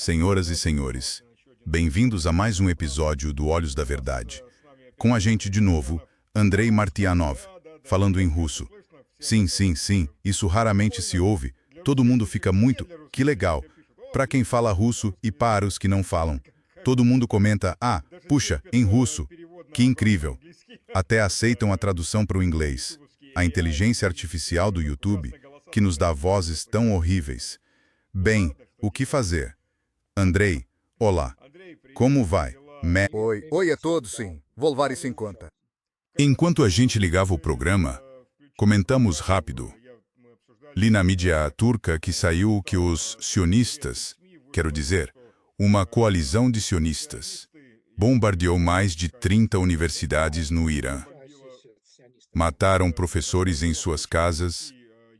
Senhoras e senhores, bem-vindos a mais um episódio do Olhos da Verdade. Com a gente de novo, Andrei Martianov, falando em russo. Sim, isso raramente se ouve. Todo mundo fica muito, que legal, para quem fala russo e para os que não falam. Todo mundo comenta, puxa, em russo, que incrível. Até aceitam a tradução para o inglês. A inteligência artificial do YouTube, que nos dá vozes tão horríveis. Bem, o que fazer? Andrei, olá. Como vai? Oi a todos, sim. Vou levar isso em conta. Enquanto a gente ligava o programa, comentamos rápido. Li na mídia turca que saiu que os sionistas, quero dizer, uma coalizão de sionistas, bombardeou mais de 30 universidades no Irã. Mataram professores em suas casas,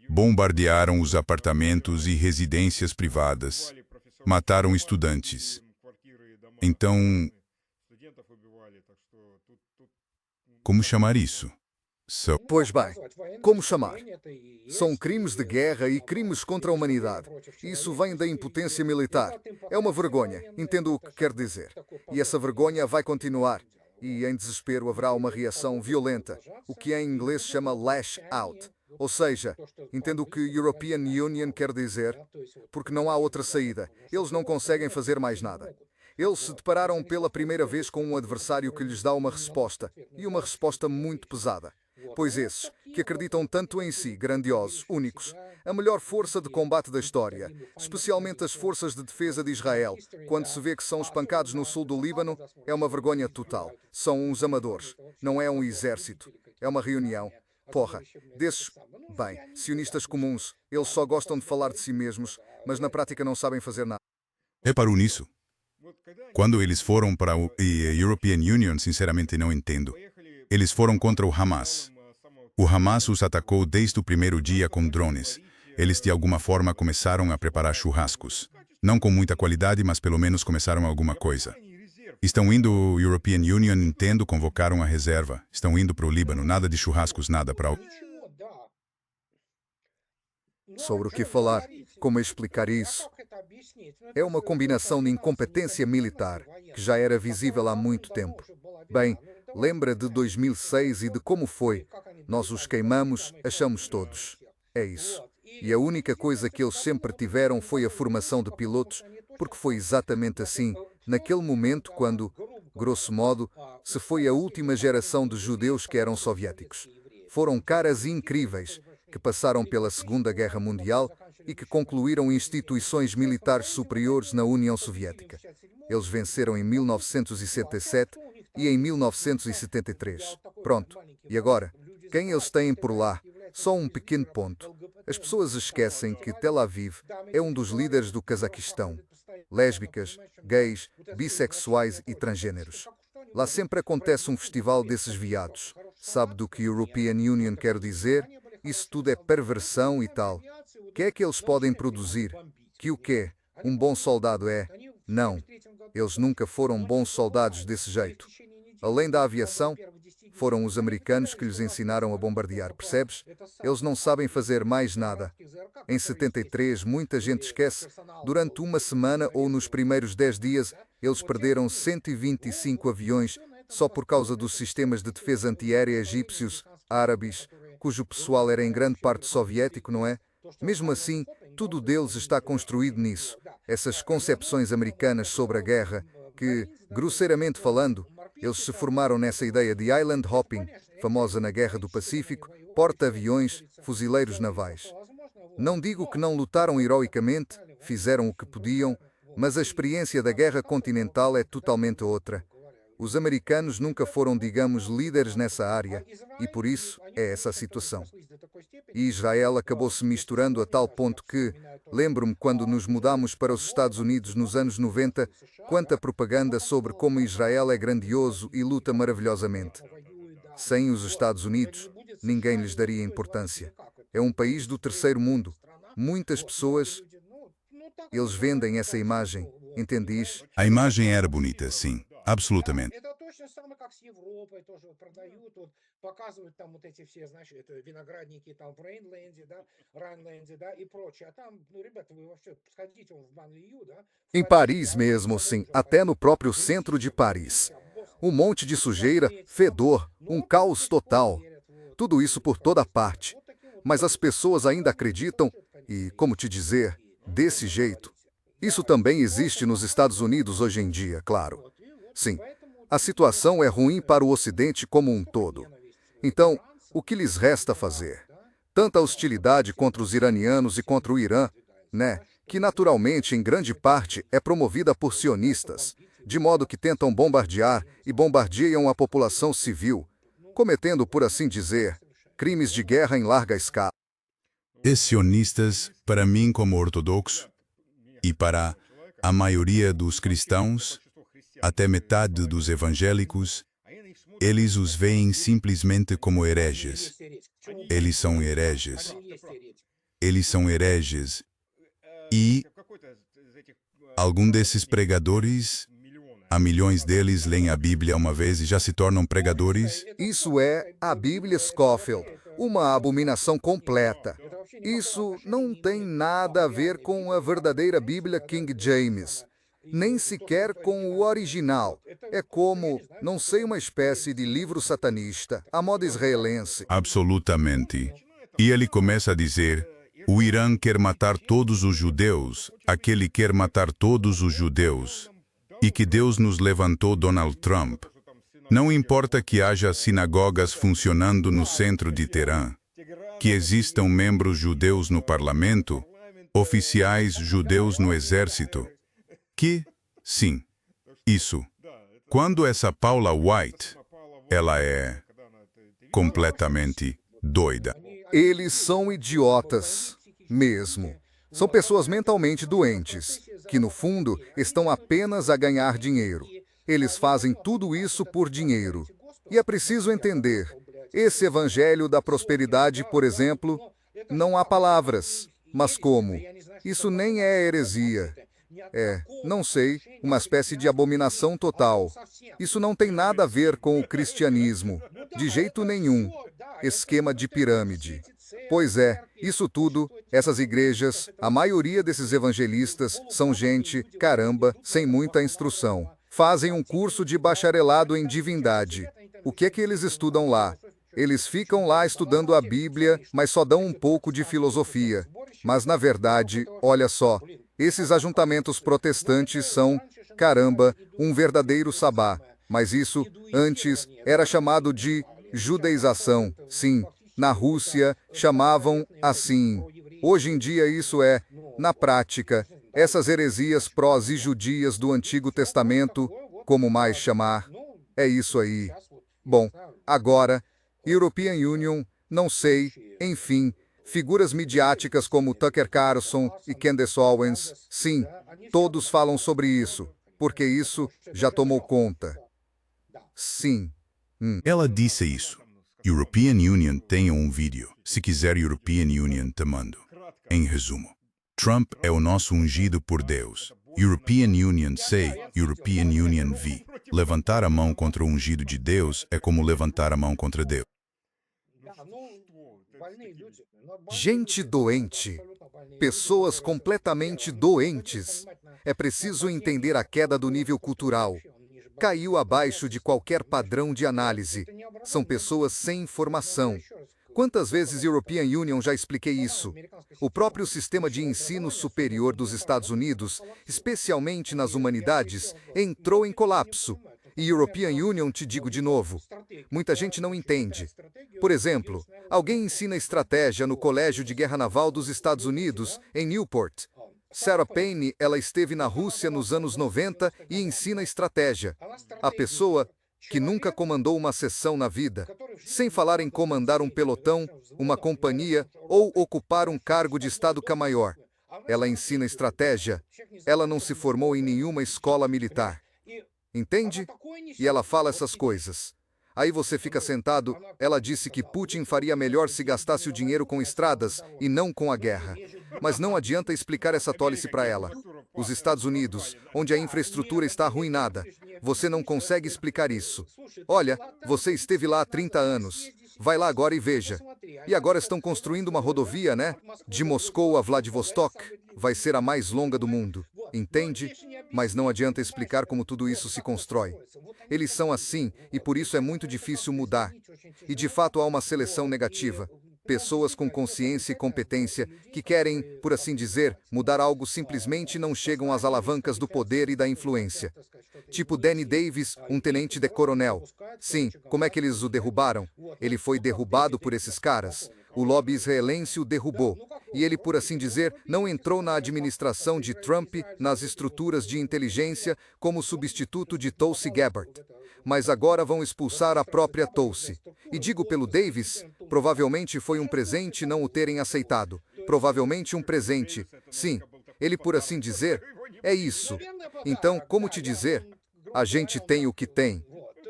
bombardearam os apartamentos e residências privadas, mataram estudantes. Então, como chamar isso? Pois bem, como chamar? São crimes de guerra e crimes contra a humanidade. Isso vem da impotência militar. É uma vergonha, entendo o que quer dizer. E essa vergonha vai continuar. E em desespero haverá uma reação violenta, o que em inglês se chama lash out. Ou seja, entendo o que European Union quer dizer, porque não há outra saída. Eles não conseguem fazer mais nada. Eles se depararam pela primeira vez com um adversário que lhes dá uma resposta, e uma resposta muito pesada. Pois esses, que acreditam tanto em si, grandiosos, únicos, a melhor força de combate da história, especialmente as forças de defesa de Israel, quando se vê que são espancados no sul do Líbano, é uma vergonha total. São uns amadores, não é um exército, é uma reunião. Porra, desses, bem, sionistas comuns, eles só gostam de falar de si mesmos, mas na prática não sabem fazer nada. Reparou nisso? Quando eles foram para a European Union, sinceramente não entendo. Eles foram contra o Hamas. O Hamas os atacou desde o primeiro dia com drones. Eles de alguma forma começaram a preparar churrascos. Não com muita qualidade, mas pelo menos começaram alguma coisa. Estão indo ao European Union, entendo, convocaram a reserva. Estão indo para o Líbano, nada de churrascos, nada para o... Sobre o que falar, como explicar isso? É uma combinação de incompetência militar, que já era visível há muito tempo. Bem, lembra de 2006 e de como foi? Nós os queimamos, achamos todos. É isso. E a única coisa que eles sempre tiveram foi a formação de pilotos, porque foi exatamente assim, naquele momento quando, grosso modo, se foi a última geração de judeus que eram soviéticos. Foram caras incríveis, que passaram pela Segunda Guerra Mundial e que concluíram instituições militares superiores na União Soviética. Eles venceram em 1967 e em 1973. Pronto. E agora? Quem eles têm por lá? Só um pequeno ponto. As pessoas esquecem que Tel Aviv é um dos líderes do Cazaquistão. Lésbicas, gays, bissexuais e transgêneros. Lá sempre acontece um festival desses viados. Sabe do que European Union quer dizer? Isso tudo é perversão e tal. O que é que eles podem produzir? Que o quê? Um bom soldado é? Não. Eles nunca foram bons soldados desse jeito. Além da aviação, foram os americanos que lhes ensinaram a bombardear, percebes? Eles não sabem fazer mais nada. Em 73, muita gente esquece, durante uma semana ou nos primeiros 10 dias, eles perderam 125 aviões só por causa dos sistemas de defesa antiaérea egípcios, árabes, cujo pessoal era em grande parte soviético, não é? Mesmo assim, tudo deles está construído nisso. Essas concepções americanas sobre a guerra, que, grosseiramente falando, eles se formaram nessa ideia de island hopping, famosa na Guerra do Pacífico, porta-aviões, fuzileiros navais. Não digo que não lutaram heroicamente, fizeram o que podiam, mas a experiência da guerra continental é totalmente outra. Os americanos nunca foram, digamos, líderes nessa área, e por isso é essa a situação. E Israel acabou se misturando a tal ponto que, lembro-me quando nos mudamos para os Estados Unidos nos anos 90, quanta propaganda sobre como Israel é grandioso e luta maravilhosamente. Sem os Estados Unidos, ninguém lhes daria importância. É um país do terceiro mundo. Muitas pessoas, eles vendem essa imagem, entendes? A imagem era bonita, sim, absolutamente. Em Paris mesmo, sim, até no próprio centro de Paris. Um monte de sujeira, fedor, um caos total. Tudo isso por toda parte. Mas as pessoas ainda acreditam, e, como te dizer, desse jeito. Isso também existe nos Estados Unidos hoje em dia, claro. Sim, a situação é ruim para o Ocidente como um todo. Então, o que lhes resta fazer? Tanta hostilidade contra os iranianos e contra o Irã, né? Que naturalmente, em grande parte, é promovida por sionistas, de modo que tentam bombardear e bombardeiam a população civil, cometendo, por assim dizer, crimes de guerra em larga escala. Os sionistas, para mim como ortodoxo, e para a maioria dos cristãos, até metade dos evangélicos, eles os veem simplesmente como hereges. Eles são hereges. Eles são hereges. E algum desses pregadores, há milhões deles leem a Bíblia uma vez e já se tornam pregadores. Isso é a Bíblia Scofield, uma abominação completa. Isso não tem nada a ver com a verdadeira Bíblia King James, nem sequer com o original. É como, não sei, uma espécie de livro satanista, à moda israelense. Absolutamente. E ele começa a dizer: o Irã quer matar todos os judeus, aquele quer matar todos os judeus. E que Deus nos levantou Donald Trump. Não importa que haja sinagogas funcionando no centro de Teherã, que existam membros judeus no parlamento, oficiais judeus no exército. Que, sim, isso. Quando essa Paula White, ela é completamente doida. Eles são idiotas, mesmo. São pessoas mentalmente doentes, que no fundo estão apenas a ganhar dinheiro. Eles fazem tudo isso por dinheiro. E é preciso entender, esse evangelho da prosperidade, por exemplo, não há palavras. Mas como? Isso nem é heresia. É, não sei, uma espécie de abominação total. Isso não tem nada a ver com o cristianismo, de jeito nenhum. Esquema de pirâmide. Pois é, isso tudo, essas igrejas, a maioria desses evangelistas são gente, caramba, sem muita instrução. Fazem um curso de bacharelado em divindade. O que é que eles estudam lá? Eles ficam lá estudando a Bíblia, mas só dão um pouco de filosofia. Mas, na verdade, olha só, esses ajuntamentos protestantes são, caramba, um verdadeiro sabá. Mas isso, antes, era chamado de judaização. Sim, na Rússia, chamavam assim. Hoje em dia isso é, na prática, essas heresias prós e judias do Antigo Testamento, como mais chamar, é isso aí. Bom, agora, European Union, não sei, enfim, figuras midiáticas como Tucker Carlson e Candace Owens, sim, todos falam sobre isso, porque isso já tomou conta. Sim. Ela disse isso. European Union tem um vídeo. Se quiser European Union, te mando. Em resumo, Trump é o nosso ungido por Deus. European Union sei, European Union vi. Levantar a mão contra o ungido de Deus é como levantar a mão contra Deus. Gente doente. Pessoas completamente doentes. É preciso entender a queda do nível cultural. Caiu abaixo de qualquer padrão de análise. São pessoas sem informação. Quantas vezes European Union já expliquei isso? O próprio sistema de ensino superior dos Estados Unidos, especialmente nas humanidades, entrou em colapso. E European Union, te digo de novo, muita gente não entende. Por exemplo, alguém ensina estratégia no Colégio de Guerra Naval dos Estados Unidos, em Newport. Sarah Payne, ela esteve na Rússia nos anos 90 e ensina estratégia. A pessoa que nunca comandou uma seção na vida, sem falar em comandar um pelotão, uma companhia ou ocupar um cargo de Estado-Maior. Ela ensina estratégia. Ela não se formou em nenhuma escola militar. Entende? E ela fala essas coisas. Aí você fica sentado, ela disse que Putin faria melhor se gastasse o dinheiro com estradas e não com a guerra. Mas não adianta explicar essa tolice para ela. Os Estados Unidos, onde a infraestrutura está arruinada, Você não consegue explicar isso. Olha, você esteve lá há 30 anos. Vai lá agora e veja. E agora estão construindo uma rodovia, né? De Moscou a Vladivostok. Vai ser a mais longa do mundo. Entende? Mas não adianta explicar como tudo isso se constrói. Eles são assim e por isso é muito difícil mudar. E de fato há uma seleção negativa. Pessoas com consciência e competência que querem, por assim dizer, mudar algo simplesmente não chegam às alavancas do poder e da influência. Tipo Danny Davis, um tenente de coronel. Sim, como é que eles o derrubaram? Ele foi derrubado por esses caras. O lobby israelense o derrubou. E ele, por assim dizer, não entrou na administração de Trump, nas estruturas de inteligência, como substituto de Tulsi Gabbard. Mas agora vão expulsar a própria Tulsi. E digo pelo Davis, provavelmente foi um presente não o terem aceitado. Provavelmente um presente. Sim, ele, por assim dizer, é isso. Então, como te dizer? A gente tem o que tem.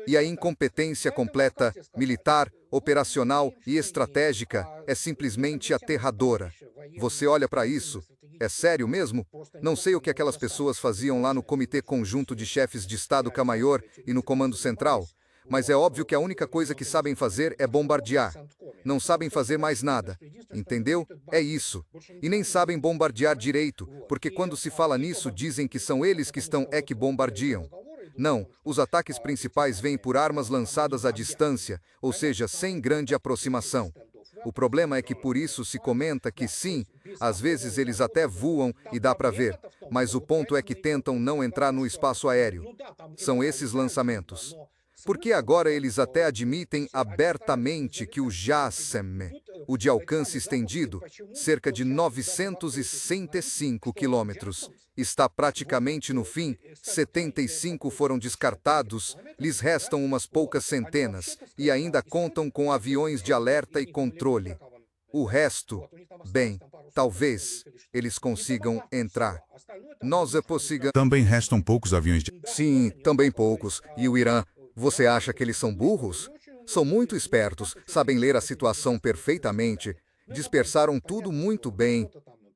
E a incompetência completa, militar, operacional e estratégica é simplesmente aterradora. Você olha para isso? É sério mesmo? Não sei o que aquelas pessoas faziam lá no Comitê Conjunto de Chefes de Estado K-Maior e no Comando Central, mas é óbvio que a única coisa que sabem fazer é bombardear. Não sabem fazer mais nada. Entendeu? É isso. E nem sabem bombardear direito, porque quando se fala nisso dizem que são eles que que bombardeam. Não, os ataques principais vêm por armas lançadas à distância, ou seja, sem grande aproximação. O problema é que por isso se comenta que sim, às vezes eles até voam e dá para ver, mas o ponto é que tentam não entrar no espaço aéreo. São esses lançamentos. Porque agora eles até admitem abertamente que o JASSM, o de alcance estendido, cerca de 965 quilômetros, está praticamente no fim, 75 foram descartados, lhes restam umas poucas centenas, e ainda contam com aviões de alerta e controle. O resto, bem, talvez eles consigam entrar. Nós é possível. Também restam poucos aviões de... Sim, também poucos. E o Irã? Você acha que eles são burros? São muito espertos, sabem ler a situação perfeitamente, dispersaram tudo muito bem.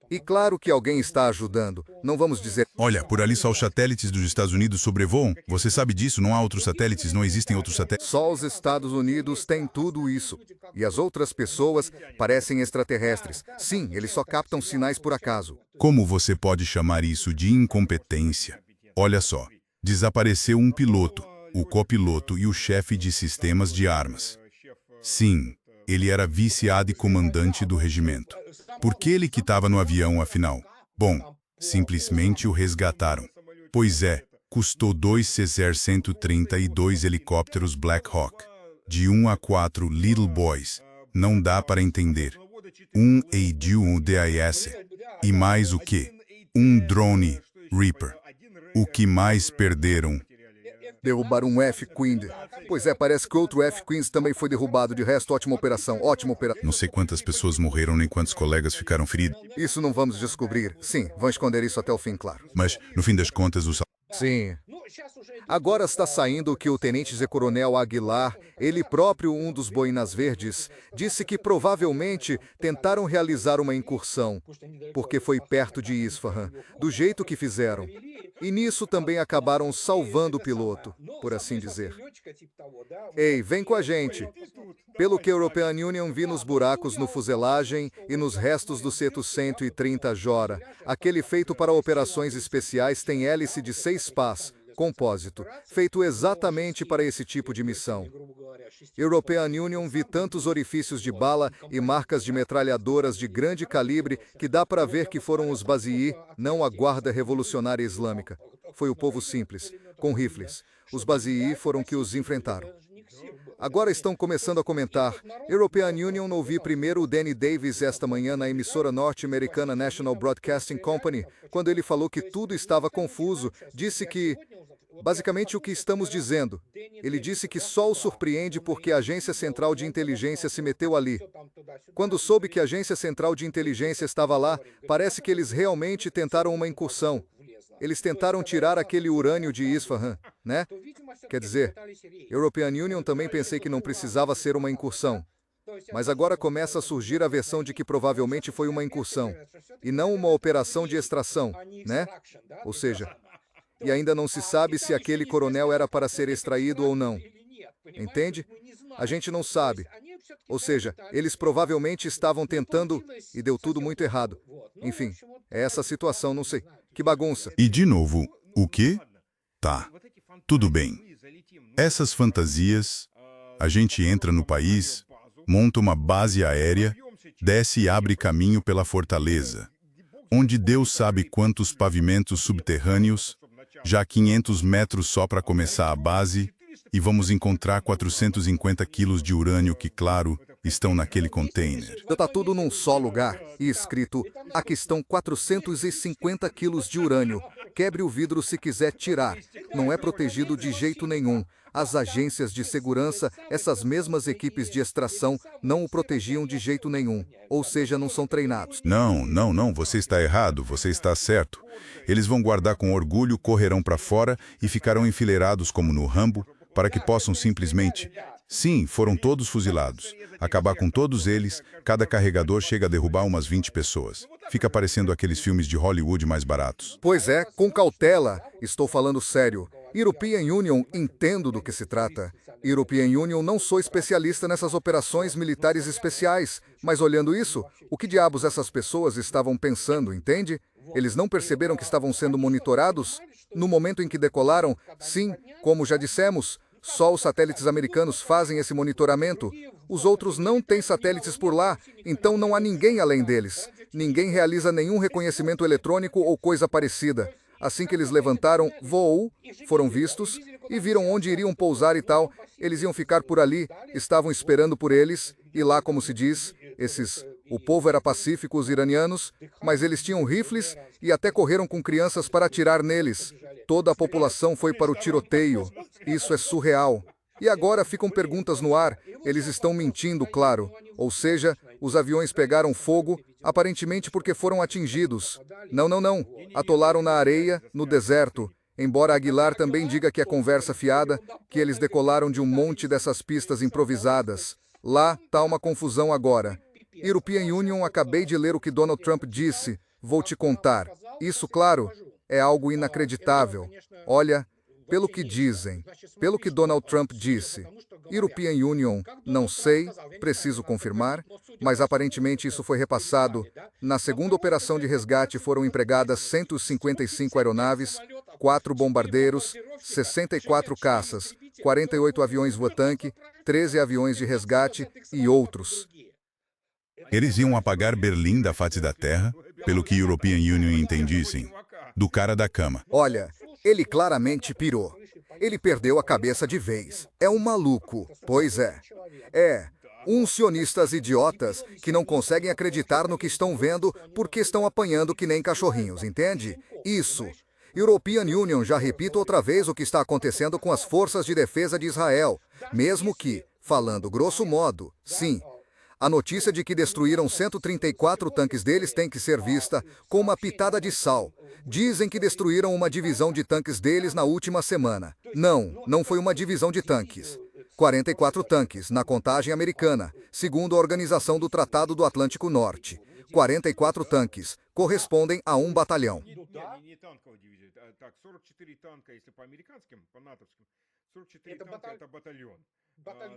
E claro que alguém está ajudando. Não vamos dizer... Olha, por ali só os satélites dos Estados Unidos sobrevoam. Você sabe disso, não há outros satélites, não existem outros satélites. Só os Estados Unidos têm tudo isso. E as outras pessoas parecem extraterrestres. Sim, eles só captam sinais por acaso. Como você pode chamar isso de incompetência? Olha só, desapareceu um piloto, o copiloto e o chefe de sistemas de armas. Sim, ele era vice-ad e comandante do regimento. Por que ele que estava no avião, afinal? Bom, simplesmente o resgataram. Pois é, custou 2 CZ-130 e 2 helicópteros Black Hawk. De 1 a 4 Little Boys. Não dá para entender. Um AD-1 E mais o quê? Um drone Reaper. O que mais perderam? Derrubaram um F-15. Pois é, parece que outro F-15 também foi derrubado. De resto, ótima operação, ótima operação. Não sei quantas pessoas morreram nem quantos colegas ficaram feridos. Isso não vamos descobrir. Sim, vão esconder isso até o fim, claro. Mas, no fim das contas, os... Sim. Agora está saindo que o tenente-coronel Aguilar, ele próprio um dos Boinas Verdes, disse que provavelmente tentaram realizar uma incursão, porque foi perto de Isfahan, do jeito que fizeram. E nisso também acabaram salvando o piloto, por assim dizer. Ei, vem com a gente. Pelo que a European Union vi nos buracos no fuselagem e nos restos do Cetu-130 Jora, aquele feito para operações especiais tem hélice de 6 pás, compósito, feito exatamente para esse tipo de missão. European Union vi tantos orifícios de bala e marcas de metralhadoras de grande calibre que dá para ver que foram os Bazii, não a Guarda Revolucionária Islâmica. Foi o povo simples, com rifles. Os Bazii foram que os enfrentaram. Agora estão começando a comentar. European Union ouvi primeiro o Danny Davis esta manhã na emissora norte-americana National Broadcasting Company, quando ele falou que tudo estava confuso, disse que... Basicamente o que estamos dizendo. Ele disse que só o surpreende porque a Agência Central de Inteligência se meteu ali. Quando soube que a Agência Central de Inteligência estava lá, parece que eles realmente tentaram uma incursão. Eles tentaram tirar aquele urânio de Isfahan, né? Quer dizer, European Union também pensei que não precisava ser uma incursão. Mas agora começa a surgir a versão de que provavelmente foi uma incursão, e não uma operação de extração, né? Ou seja, e ainda não se sabe se aquele coronel era para ser extraído ou não. Entende? A gente não sabe. Ou seja, eles provavelmente estavam tentando e deu tudo muito errado. Enfim, é essa situação, não sei. Que bagunça. E de novo, o quê? Tá, tudo bem. Essas fantasias, a gente entra no país, monta uma base aérea, desce e abre caminho pela fortaleza, onde Deus sabe quantos pavimentos subterrâneos, já 500 metros só para começar a base, e vamos encontrar 450 quilos de urânio que, claro, estão naquele container. Está tudo num só lugar e escrito, aqui estão 450 quilos de urânio. Quebre o vidro se quiser tirar. Não é protegido de jeito nenhum. As agências de segurança, essas mesmas equipes de extração, não o protegiam de jeito nenhum. Ou seja, não são treinados. Não, você está errado, você está certo. Eles vão guardar com orgulho, correrão para fora e ficarão enfileirados como no Rambo, para que possam simplesmente... Sim, foram todos fuzilados. Acabar com todos eles, cada carregador chega a derrubar umas 20 pessoas. Fica parecendo aqueles filmes de Hollywood mais baratos. Pois é, com cautela, estou falando sério. European Union, entendo do que se trata. European Union, não sou especialista nessas operações militares especiais, mas olhando isso, o que diabos essas pessoas estavam pensando, entende? Eles não perceberam que estavam sendo monitorados? No momento em que decolaram, sim, como já dissemos, só os satélites americanos fazem esse monitoramento. Os outros não têm satélites por lá, então não há ninguém além deles. Ninguém realiza nenhum reconhecimento eletrônico ou coisa parecida. Assim que eles levantaram, voou, foram vistos e viram onde iriam pousar e tal. Eles iam ficar por ali, estavam esperando por eles, e lá, como se diz, o povo era pacífico, os iranianos, mas eles tinham rifles e até correram com crianças para atirar neles. Toda a população foi para o tiroteio. Isso é surreal. E agora ficam perguntas no ar. Eles estão mentindo, claro. Ou seja, os aviões pegaram fogo, aparentemente porque foram atingidos. Não. Atolaram na areia, no deserto. Embora Aguilar também diga que é conversa fiada, que eles decolaram de um monte dessas pistas improvisadas. Lá tá uma confusão agora. European Union, acabei de ler o que Donald Trump disse. Vou te contar. Isso, claro, é algo inacreditável. Olha, pelo que dizem, pelo que Donald Trump disse, European Union, não sei, preciso confirmar, mas aparentemente isso foi repassado. Na segunda operação de resgate foram empregadas 155 aeronaves, 4 bombardeiros, 64 caças, 48 aviões voa-tanque, 13 aviões de resgate e outros. Eles iam apagar Berlim da face da terra, pelo que European Union entendissem, do cara da cama. Olha, ele claramente pirou. Ele perdeu a cabeça de vez. É um maluco. Pois é. Uns sionistas idiotas que não conseguem acreditar no que estão vendo porque estão apanhando que nem cachorrinhos, entende? Isso. European Union, já repito outra vez o que está acontecendo com as forças de defesa de Israel. Mesmo que, falando grosso modo, sim. A notícia de que destruíram 134 tanques deles tem que ser vista com uma pitada de sal. Dizem que destruíram uma divisão de tanques deles na última semana. Não foi uma divisão de tanques. 44 tanques, na contagem americana, segundo a Organização do Tratado do Atlântico Norte. 44 tanques correspondem a um batalhão.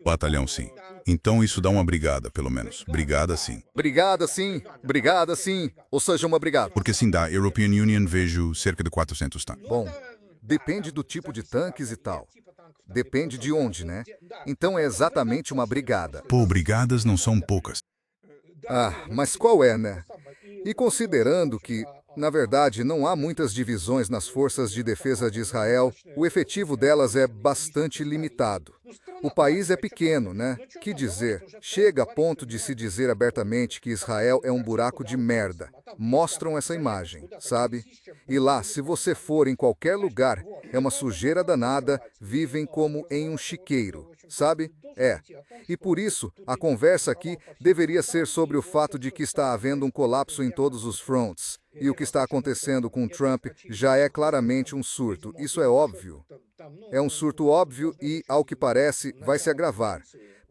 Batalhão, sim. Então isso dá uma brigada, pelo menos. Brigada, sim. Brigada, sim. Ou seja, uma brigada. Porque sim, da European Union vejo cerca de 400 tanques. Bom, depende do tipo de tanques e tal. Depende de onde, né? Então é exatamente uma brigada. Pô, brigadas não são poucas. Mas qual é, né? E considerando que, na verdade, não há muitas divisões nas forças de defesa de Israel, o efetivo delas é bastante limitado. O país é pequeno, né? Que dizer? Chega a ponto de se dizer abertamente que Israel é um buraco de merda. Mostram essa imagem, sabe? E lá, se você for em qualquer lugar, é uma sujeira danada, vivem como em um chiqueiro, sabe? E por isso, a conversa aqui deveria ser sobre o fato de que está havendo um colapso em todos os fronts. E o que está acontecendo com Trump já é claramente um surto. Isso é óbvio. É um surto óbvio e, ao que parece, vai se agravar.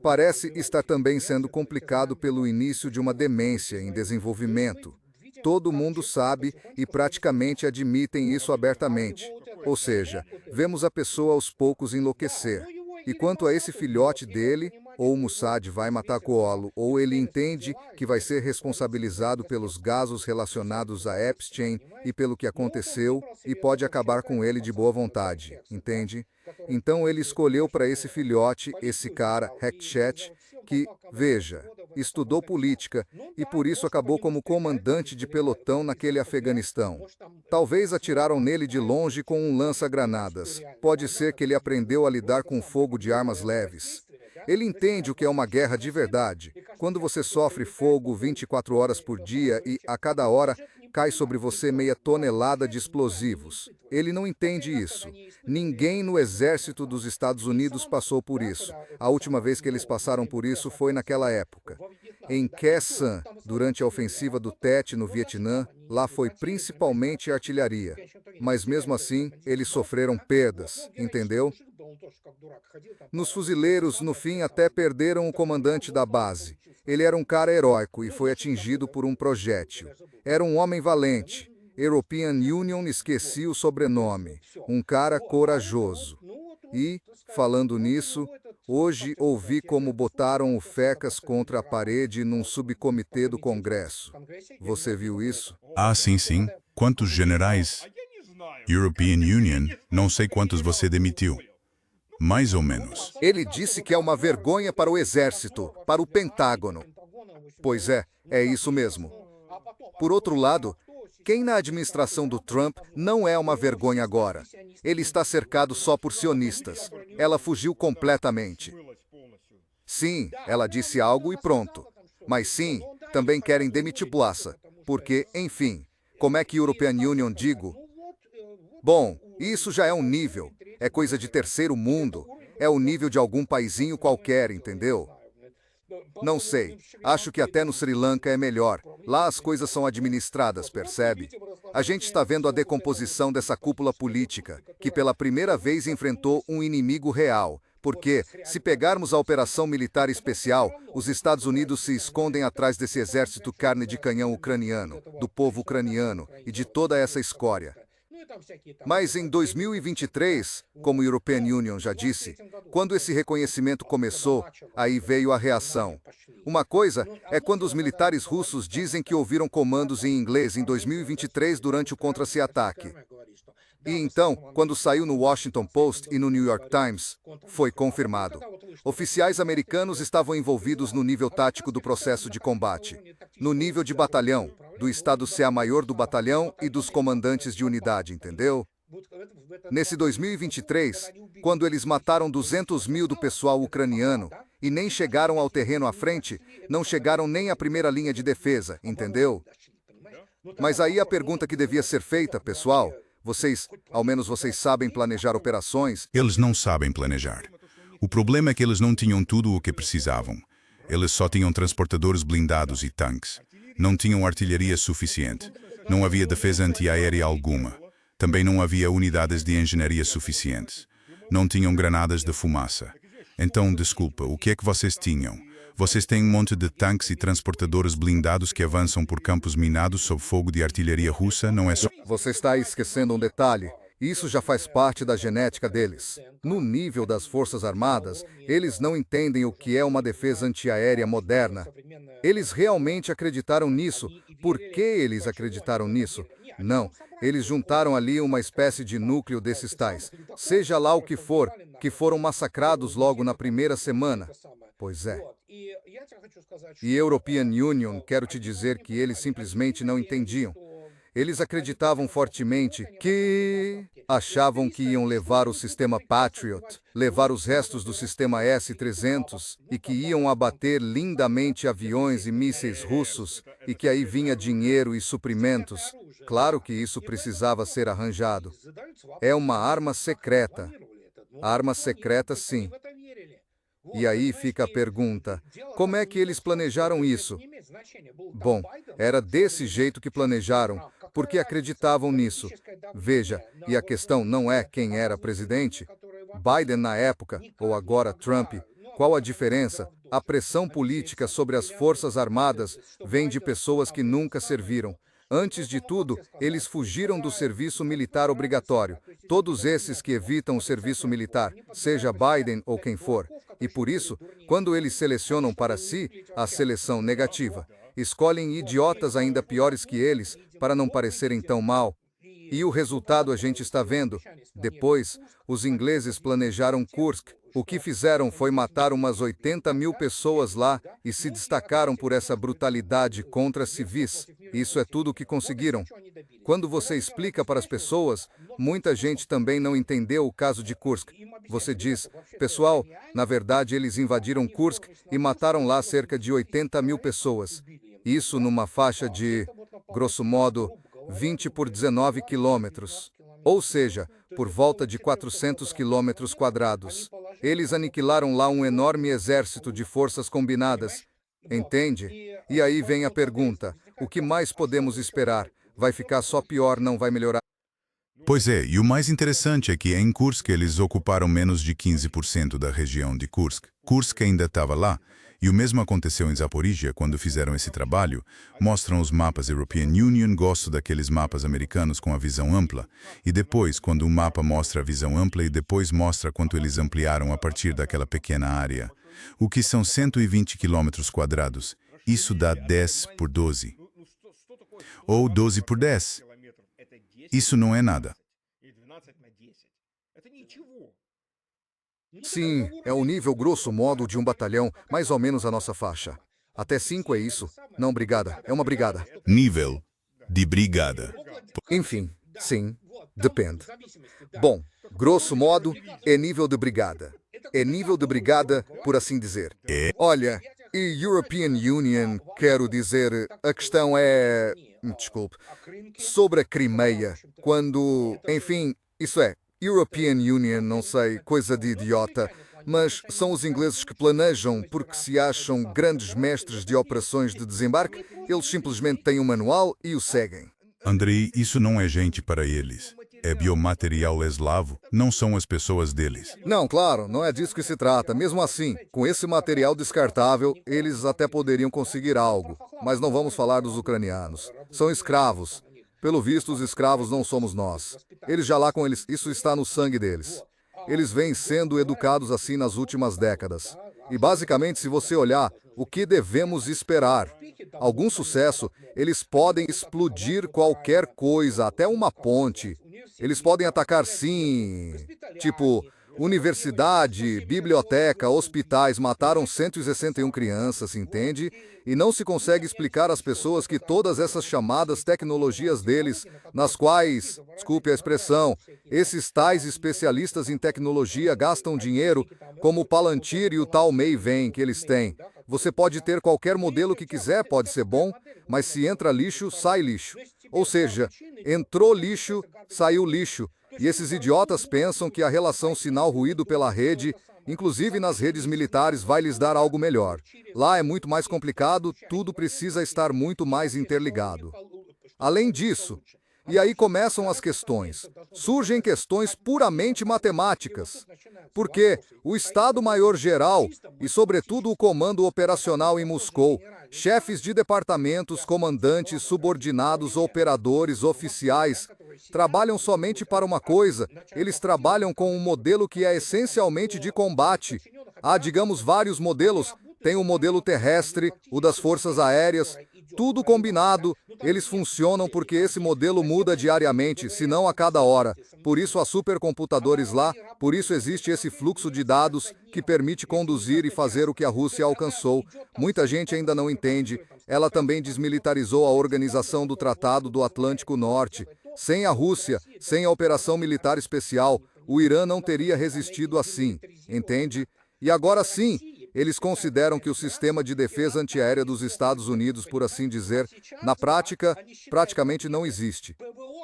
Parece estar também sendo complicado pelo início de uma demência em desenvolvimento. Todo mundo sabe e praticamente admitem isso abertamente. Ou seja, vemos a pessoa aos poucos enlouquecer. E quanto a esse filhote dele, ou o Mossad vai matar Coolo, ou ele entende que vai ser responsabilizado pelos casos relacionados a Epstein e pelo que aconteceu, e pode acabar com ele de boa vontade, entende? Então ele escolheu para esse filhote, esse cara, Hekchet, que, veja, estudou política e por isso acabou como comandante de pelotão naquele Afeganistão. Talvez atiraram nele de longe com um lança-granadas. Pode ser que ele aprendeu a lidar com fogo de armas leves. Ele entende o que é uma guerra de verdade. Quando você sofre fogo 24 horas por dia e, a cada hora, cai sobre você meia tonelada de explosivos. Ele não entende isso. Ninguém no exército dos Estados Unidos passou por isso. A última vez que eles passaram por isso foi naquela época. Em Khe Sanh, durante a ofensiva do Tet no Vietnã, lá foi principalmente artilharia. Mas mesmo assim, eles sofreram perdas, entendeu? Nos fuzileiros, no fim, até perderam o comandante da base. Ele era um cara heróico e foi atingido por um projétil. Era um homem valente. European Union, esqueci o sobrenome. Um cara corajoso. E, falando nisso, hoje ouvi como botaram o Fecas contra a parede num subcomitê do Congresso. Você viu isso? Ah, sim, sim. Quantos generais? European Union, não sei quantos você demitiu. Mais ou menos. Ele disse que é uma vergonha para o exército, para o Pentágono. Pois é isso mesmo. Por outro lado, quem na administração do Trump não é uma vergonha agora? Ele está cercado só por sionistas. Ela fugiu completamente. Sim, ela disse algo e pronto. Mas sim, também querem demitir Blassa. Porque, enfim, como é que European Union digo? Bom, isso já é um nível. É coisa de terceiro mundo. É o nível de algum paizinho qualquer, entendeu? Não sei. Acho que até no Sri Lanka é melhor. Lá as coisas são administradas, percebe? A gente está vendo a decomposição dessa cúpula política, que pela primeira vez enfrentou um inimigo real. Porque, se pegarmos a operação militar especial, os Estados Unidos se escondem atrás desse exército carne de canhão ucraniano, do povo ucraniano e de toda essa escória. Mas em 2023, como a European Union já disse, quando esse reconhecimento começou, aí veio a reação. Uma coisa é quando os militares russos dizem que ouviram comandos em inglês em 2023 durante o contra-ataque. E então, quando saiu no Washington Post e no New York Times, foi confirmado. Oficiais americanos estavam envolvidos no nível tático do processo de combate, no nível de batalhão, do estado CA-maior do batalhão e dos comandantes de unidade, entendeu? Nesse 2023, quando eles mataram 200 mil do pessoal ucraniano e nem chegaram ao terreno à frente, não chegaram nem à primeira linha de defesa, entendeu? Mas aí a pergunta que devia ser feita, pessoal, ao menos vocês sabem planejar operações? Eles não sabem planejar. O problema é que eles não tinham tudo o que precisavam. Eles só tinham transportadores blindados e tanques. Não tinham artilharia suficiente. Não havia defesa antiaérea alguma. Também não havia unidades de engenharia suficientes. Não tinham granadas de fumaça. Então, desculpa, o que é que vocês tinham? Vocês têm um monte de tanques e transportadores blindados que avançam por campos minados sob fogo de artilharia russa, não é só... Você está esquecendo um detalhe. Isso já faz parte da genética deles. No nível das Forças Armadas, eles não entendem o que é uma defesa antiaérea moderna. Eles realmente acreditaram nisso. Por que eles acreditaram nisso? Não, eles juntaram ali uma espécie de núcleo desses tais, seja lá o que for, que foram massacrados logo na primeira semana. Pois é. E European Union, quero te dizer que eles simplesmente não entendiam. Eles acreditavam fortemente que achavam que iam levar o sistema Patriot, levar os restos do sistema S-300 e que iam abater lindamente aviões e mísseis russos e que aí vinha dinheiro e suprimentos. Claro que isso precisava ser arranjado. É uma arma secreta. Arma secreta, sim. E aí fica a pergunta, como é que eles planejaram isso? Bom, era desse jeito que planejaram, porque acreditavam nisso. Veja, e a questão não é quem era presidente. Biden na época, ou agora Trump, qual a diferença? A pressão política sobre as Forças Armadas vem de pessoas que nunca serviram. Antes de tudo, eles fugiram do serviço militar obrigatório. Todos esses que evitam o serviço militar, seja Biden ou quem for. E por isso, quando eles selecionam para si a seleção negativa, escolhem idiotas ainda piores que eles para não parecerem tão mal. E o resultado a gente está vendo. Depois, os ingleses planejaram Kursk. O que fizeram foi matar umas 80.000 pessoas lá e se destacaram por essa brutalidade contra civis. Isso é tudo o que conseguiram. Quando você explica para as pessoas, muita gente também não entendeu o caso de Kursk. Você diz, pessoal, na verdade eles invadiram Kursk e mataram lá cerca de 80.000 pessoas. Isso numa faixa de, grosso modo, 20 por 19 quilômetros. Ou seja, por volta de 400 quilômetros quadrados. Eles aniquilaram lá um enorme exército de forças combinadas. Entende? E aí vem a pergunta, o que mais podemos esperar? Vai ficar só pior, não vai melhorar? Pois é, e o mais interessante é que em Kursk eles ocuparam menos de 15% da região de Kursk. Kursk ainda estava lá. E o mesmo aconteceu em Zaporizhia quando fizeram esse trabalho. Mostram os mapas European Union, gosto daqueles mapas americanos com a visão ampla. E depois, quando o mapa mostra a visão ampla e depois mostra quanto eles ampliaram a partir daquela pequena área. O que são 120 quilômetros quadrados. Isso dá 10 por 12. Ou 12 por 10. Isso não é nada. Sim, é o nível grosso modo de um batalhão, mais ou menos a nossa faixa. Até 5 é isso. Não brigada, é uma brigada. Nível de brigada. Enfim, sim, depende. Bom, grosso modo, é nível de brigada. É nível de brigada, por assim dizer. Olha, e European Union, quero dizer, a questão é... Desculpe. Sobre a Crimeia, quando... Enfim, isso é... European Union, não sei, coisa de idiota, mas são os ingleses que planejam porque se acham grandes mestres de operações de desembarque, eles simplesmente têm um manual e o seguem. Andrei, isso não é gente para eles. É biomaterial eslavo, não são as pessoas deles. Não, claro, não é disso que se trata. Mesmo assim, com esse material descartável, eles até poderiam conseguir algo. Mas não vamos falar dos ucranianos. São escravos. Pelo visto, os escravos não somos nós. Eles já lá com eles, isso está no sangue deles. Eles vêm sendo educados assim nas últimas décadas. E basicamente, se você olhar, o que devemos esperar? Algum sucesso, eles podem explodir qualquer coisa, até uma ponte. Eles podem atacar sim, tipo, universidade, biblioteca, hospitais, mataram 161 crianças, entende? E não se consegue explicar às pessoas que todas essas chamadas tecnologias deles, nas quais, desculpe a expressão, esses tais especialistas em tecnologia gastam dinheiro, como o Palantir e o tal Mei Wen que eles têm. Você pode ter qualquer modelo que quiser, pode ser bom, mas se entra lixo, sai lixo. Ou seja, entrou lixo, saiu lixo. E esses idiotas pensam que a relação sinal-ruído pela rede, inclusive nas redes militares, vai lhes dar algo melhor. Lá é muito mais complicado, tudo precisa estar muito mais interligado. Além disso, e aí começam as questões. Surgem questões puramente matemáticas. Porque o Estado-Maior-Geral e, sobretudo, o Comando Operacional em Moscou, chefes de departamentos, comandantes, subordinados, operadores, oficiais, trabalham somente para uma coisa, eles trabalham com um modelo que é essencialmente de combate. Há, digamos, vários modelos. Tem o modelo terrestre, o das forças aéreas, tudo combinado. Eles funcionam porque esse modelo muda diariamente, se não a cada hora. Por isso há supercomputadores lá, por isso existe esse fluxo de dados que permite conduzir e fazer o que a Rússia alcançou. Muita gente ainda não entende. Ela também desmilitarizou a organização do Tratado do Atlântico Norte. Sem a Rússia, sem a operação militar especial, o Irã não teria resistido assim, entende? E agora sim, eles consideram que o sistema de defesa antiaérea dos Estados Unidos, por assim dizer, na prática, praticamente não existe.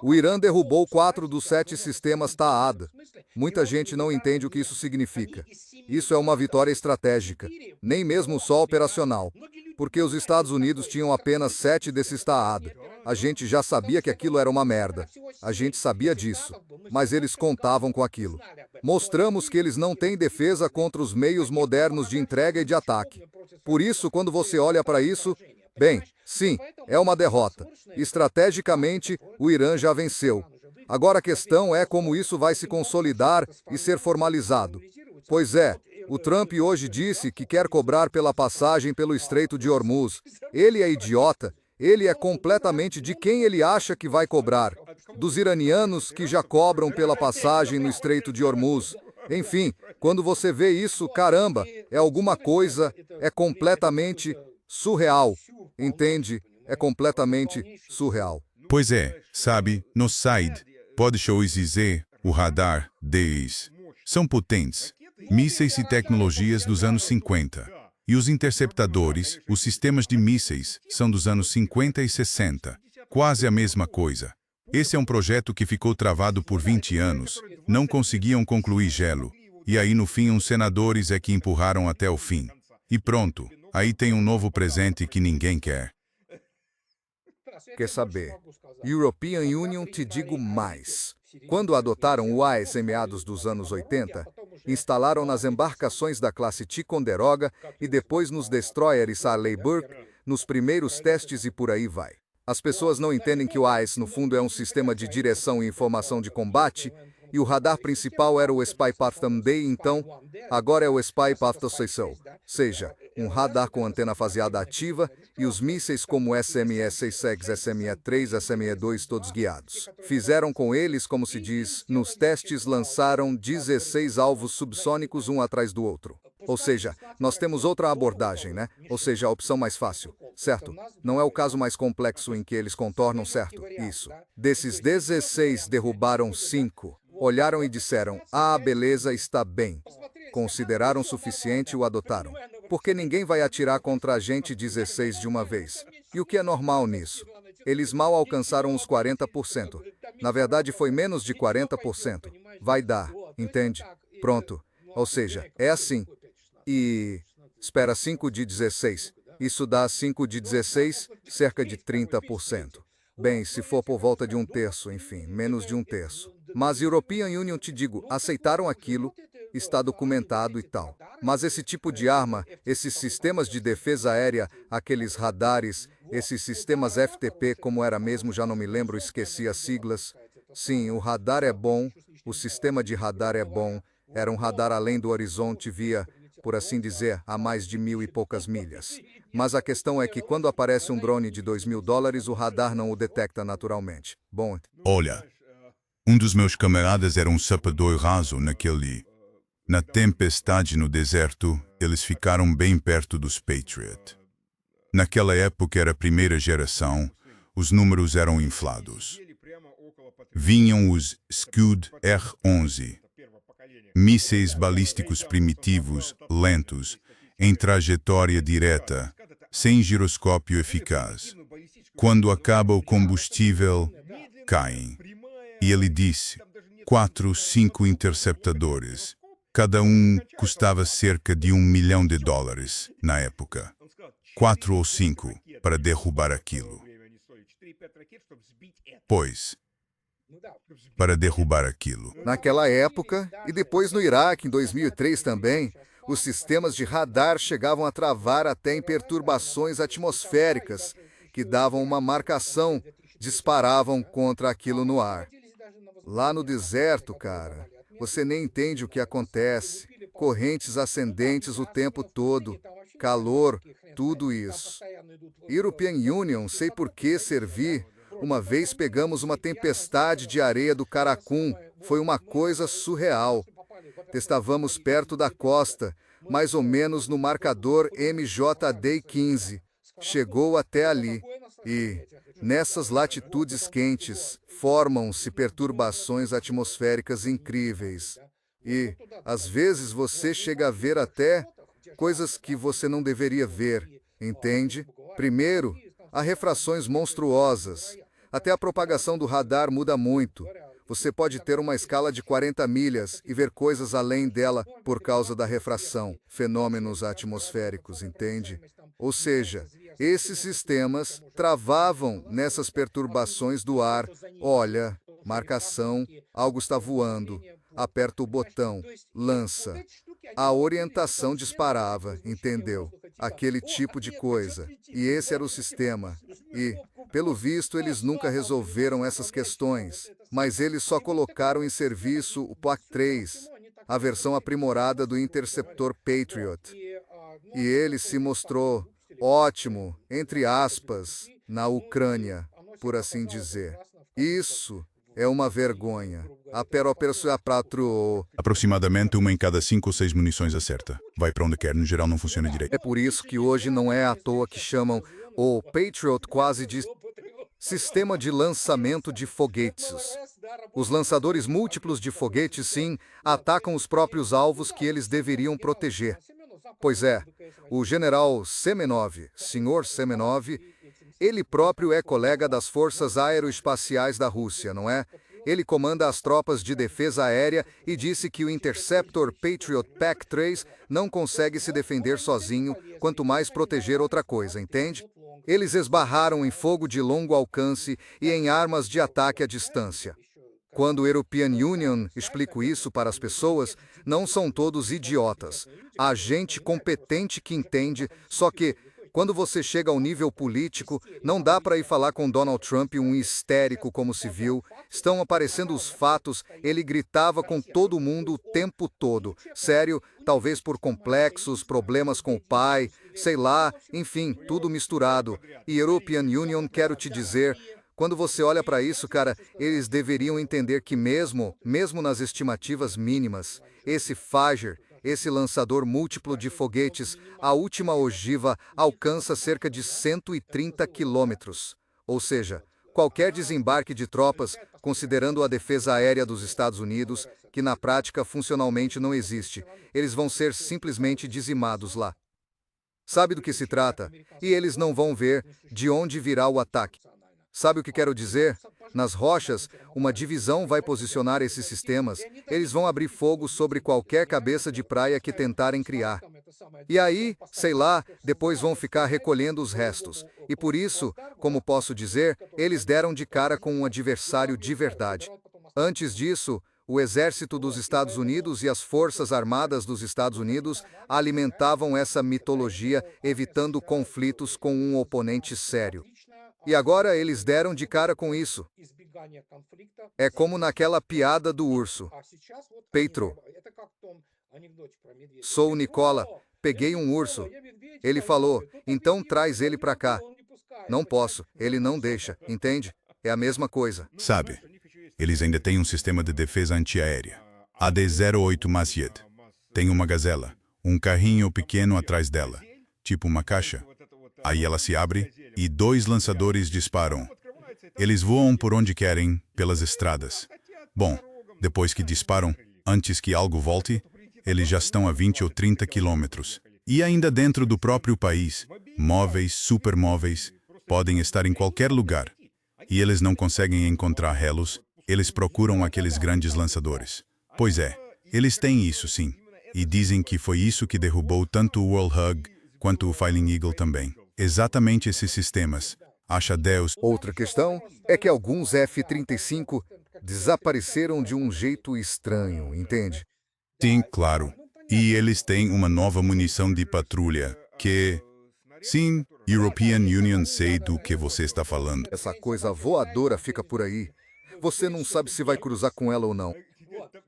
O Irã derrubou 4 dos 7 sistemas THAAD. Muita gente não entende o que isso significa. Isso é uma vitória estratégica, nem mesmo só operacional, porque os Estados Unidos tinham apenas 7 desses THAAD. A gente já sabia que aquilo era uma merda. A gente sabia disso, mas eles contavam com aquilo. Mostramos que eles não têm defesa contra os meios modernos de entrega e de ataque. Por isso, quando você olha para isso, Bem, sim, é uma derrota. Estrategicamente, o Irã já venceu. Agora a questão é como isso vai se consolidar e ser formalizado. Pois é, o Trump hoje disse que quer cobrar pela passagem pelo Estreito de Hormuz. Ele é idiota. Ele é completamente de quem ele acha que vai cobrar. Dos iranianos que já cobram pela passagem no Estreito de Hormuz. Enfim, quando você vê isso, caramba, é alguma coisa, é completamente surreal. Entende? É completamente surreal. Pois é, sabe, no side, pode dizer, o radar deles são potentes, mísseis e tecnologias dos anos 50. E os interceptadores, os sistemas de mísseis, são dos anos 50 e 60. Quase a mesma coisa. Esse é um projeto que ficou travado por 20 anos. Não conseguiam concluir gelo. E aí, no fim, os senadores é que empurraram até o fim. E pronto, aí tem um novo presente que ninguém quer. Quer saber? European Union, te digo mais. Quando adotaram o AES em meados dos anos 80, instalaram nas embarcações da classe Ticonderoga e depois nos destroyers Arleigh Burke, nos primeiros testes e por aí vai. As pessoas não entendem que o AES, no fundo, é um sistema de direção e informação de combate, e o radar principal era o Spy Path Day, então, agora é o Spy Path Seisou, seja, um radar com antena faseada ativa e os mísseis como o SME-6 SME-3, SME-2 todos guiados. Fizeram com eles, como se diz, nos testes lançaram 16 alvos subsônicos um atrás do outro. Ou seja, nós temos outra abordagem, né? Ou seja, a opção mais fácil, certo? Não é o caso mais complexo em que eles contornam, certo? Isso. Desses 16, derrubaram 5. Olharam e disseram, beleza, está bem. Consideraram suficiente e o adotaram. Porque ninguém vai atirar contra a gente 16 de uma vez. E o que é normal nisso? Eles mal alcançaram os 40%. Na verdade, foi menos de 40%. Vai dar, entende? Pronto. Ou seja, é assim. E espera 5 de 16. Isso dá 5 de 16, cerca de 30%. Bem, se for por volta de um terço, enfim, menos de um terço. Mas European Union, te digo, aceitaram aquilo, está documentado e tal. Mas esse tipo de arma, esses sistemas de defesa aérea, aqueles radares, esses sistemas FTP, como era mesmo, já não me lembro, esqueci as siglas. Sim, o radar é bom, o sistema de radar é bom, era um radar além do horizonte via, por assim dizer, a mais de 1.000 e poucas milhas. Mas a questão é que quando aparece um drone de $2.000, o radar não o detecta naturalmente. Bom, Olha, um dos meus camaradas era um sapador raso na tempestade no deserto, eles ficaram bem perto dos Patriot. Naquela época era a primeira geração, os números eram inflados. Vinham os Scud R-11, mísseis balísticos primitivos, lentos, em trajetória direta, sem giroscópio eficaz. Quando acaba o combustível, caem. E ele disse, 4, 5 interceptadores. Cada um custava cerca de $1 milhão na época. 4 ou 5 para derrubar aquilo. Pois, para derrubar aquilo. naquela época, e depois no Iraque, em 2003 também, os sistemas de radar chegavam a travar até em perturbações atmosféricas, que davam uma marcação, disparavam contra aquilo no ar. Lá no deserto, cara, você nem entende o que acontece. Correntes ascendentes o tempo todo, calor, tudo isso. European Union, sei por que servir. Uma vez pegamos uma tempestade de areia do Caracum, foi uma coisa surreal. Estávamos perto da costa, mais ou menos no marcador MJD-15. Chegou até ali. E, nessas latitudes quentes, formam-se perturbações atmosféricas incríveis. E, às vezes, você chega a ver até coisas que você não deveria ver, entende? Primeiro, há refrações monstruosas. Até a propagação do radar muda muito. Você pode ter uma escala de 40 milhas e ver coisas além dela por causa da refração, fenômenos atmosféricos, entende? Ou seja, esses sistemas travavam nessas perturbações do ar. Olha, marcação, algo está voando, aperta o botão, lança. A orientação disparava, entendeu? aquele tipo de coisa. E esse era o sistema. E, pelo visto, eles nunca resolveram essas questões, mas eles só colocaram em serviço o PAC-3, a versão aprimorada do interceptor Patriot. E ele se mostrou ótimo, entre aspas, na Ucrânia, por assim dizer. Isso é uma vergonha. Aproximadamente uma em cada 5 ou 6 munições acerta. Vai para onde quer, no geral não funciona direito. É por isso que hoje não é à toa que chamam o Patriot quase de sistema de lançamento de foguetes. Os lançadores múltiplos de foguetes, sim, atacam os próprios alvos que eles deveriam proteger. Pois é, o general Semenov, Sr. Semenov, ele próprio é colega das forças aeroespaciais da Rússia, não é? Ele comanda as tropas de defesa aérea e disse que o Interceptor Patriot PAC-3 não consegue se defender sozinho, quanto mais proteger outra coisa, entende? Eles esbarraram em fogo de longo alcance e em armas de ataque à distância. Quando o European Union explico isso para as pessoas, não são todos idiotas. Há gente competente que entende, só que, quando você chega ao nível político, não dá para ir falar com Donald Trump um histérico como se viu. Estão aparecendo os fatos, ele gritava com todo mundo o tempo todo. Sério, talvez por complexos, problemas com o pai, sei lá, enfim, tudo misturado. E European Union, quero te dizer, quando você olha para isso, cara, eles deveriam entender que mesmo nas estimativas mínimas, esse Fajr, esse lançador múltiplo de foguetes, a última ogiva alcança cerca de 130 quilômetros. Ou seja, qualquer desembarque de tropas, considerando a defesa aérea dos Estados Unidos, que na prática funcionalmente não existe, eles vão ser simplesmente dizimados lá. Sabe do que se trata? E eles não vão ver de onde virá o ataque. Sabe o que quero dizer? Nas rochas, uma divisão vai posicionar esses sistemas. Eles vão abrir fogo sobre qualquer cabeça de praia que tentarem criar. E aí, sei lá, depois vão ficar recolhendo os restos. E por isso, como posso dizer, eles deram de cara com um adversário de verdade. Antes disso, o exército dos Estados Unidos e as forças armadas dos Estados Unidos alimentavam essa mitologia, evitando conflitos com um oponente sério. E agora eles deram de cara com isso. É como naquela piada do urso. Petro. Sou o Nicola, peguei um urso. Ele falou, então traz ele para cá. Não posso, ele não deixa, entende? É a mesma coisa. Sabe, eles ainda têm um sistema de defesa antiaérea. AD-08 Masyed. Tem uma gazela, um carrinho pequeno atrás dela, tipo uma caixa. Aí ela se abre e 2 lançadores disparam. Eles voam por onde querem, pelas estradas. Bom, depois que disparam, antes que algo volte, eles já estão a 20 ou 30 quilômetros. E ainda dentro do próprio país, móveis, supermóveis, podem estar em qualquer lugar. E eles não conseguem encontrar relos, eles procuram aqueles grandes lançadores. Pois é, eles têm isso sim. E dizem que foi isso que derrubou tanto o World Hug quanto o Fighting Eagle também. Exatamente esses sistemas. Acha Deus. Outra questão é que alguns F-35 desapareceram de um jeito estranho, entende? Sim, claro. E eles têm uma nova munição de patrulha, que... Sim, European Union, sei do que você está falando. Essa coisa voadora fica por aí. Você não sabe se vai cruzar com ela ou não.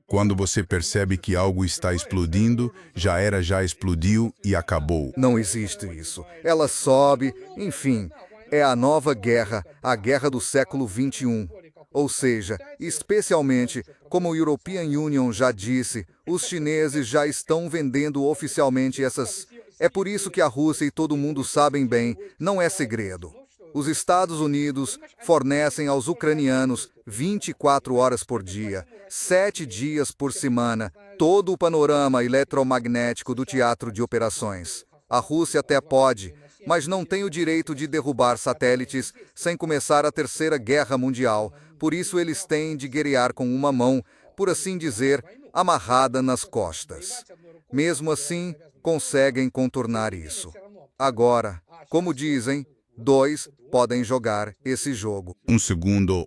Quando você percebe que algo está explodindo, já explodiu e acabou. Não existe isso. Ela sobe, enfim. É a nova guerra, a guerra do século XXI. Ou seja, especialmente, como o European Union já disse, os chineses já estão vendendo oficialmente essas... É por isso que a Rússia e todo mundo sabem bem, não é segredo. Os Estados Unidos fornecem aos ucranianos 24 horas por dia, 7 dias por semana, todo o panorama eletromagnético do teatro de operações. A Rússia até pode, mas não tem o direito de derrubar satélites sem começar a Terceira Guerra Mundial. Por isso eles têm de guerrear com uma mão, por assim dizer, amarrada nas costas. Mesmo assim, conseguem contornar isso. Agora, como dizem, 2 podem jogar esse jogo. Um segundo.